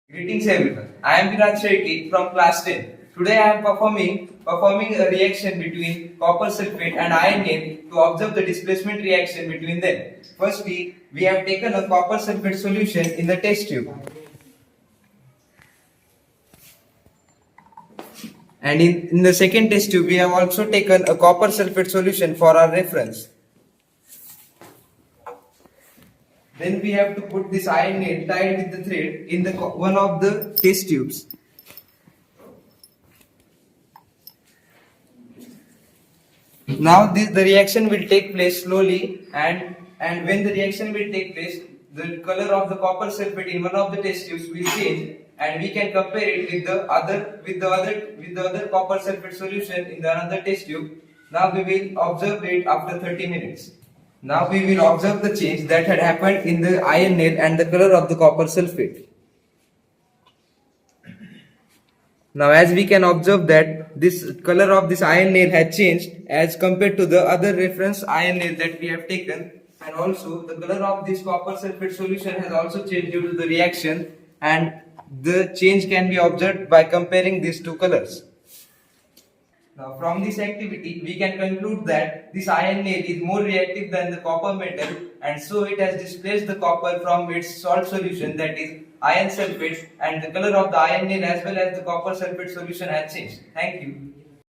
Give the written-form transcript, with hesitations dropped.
Greetings everyone. I am Viraj Shetty from class 10. Today I am performing a reaction between copper sulfate and iron nail to observe the displacement reaction between them. Firstly, we have taken a copper sulfate solution in the test tube. And in the second test tube, we have also taken a copper sulfate solution for our reference. Then we have to put this iron nail tied with the thread in one of the test tubes. Now the reaction will take place slowly, and when the reaction will take place, the color of the copper sulfate in one of the test tubes will change, and we can compare it with the other copper sulfate solution in the another test tube. Now we will observe it after 30 minutes. Now we will observe the change that had happened in the iron nail and the color of the copper sulfate. Now as we can observe that this color of this iron nail has changed as compared to the other reference iron nail that we have taken, and also the color of this copper sulfate solution has also changed due to the reaction, and the change can be observed by comparing these two colors. Now from this activity we can conclude that this iron nail is more reactive than the copper metal, and so it has displaced the copper from its salt solution, that is iron sulfate, and the color of the iron nail as well as the copper sulfate solution has changed. Thank you.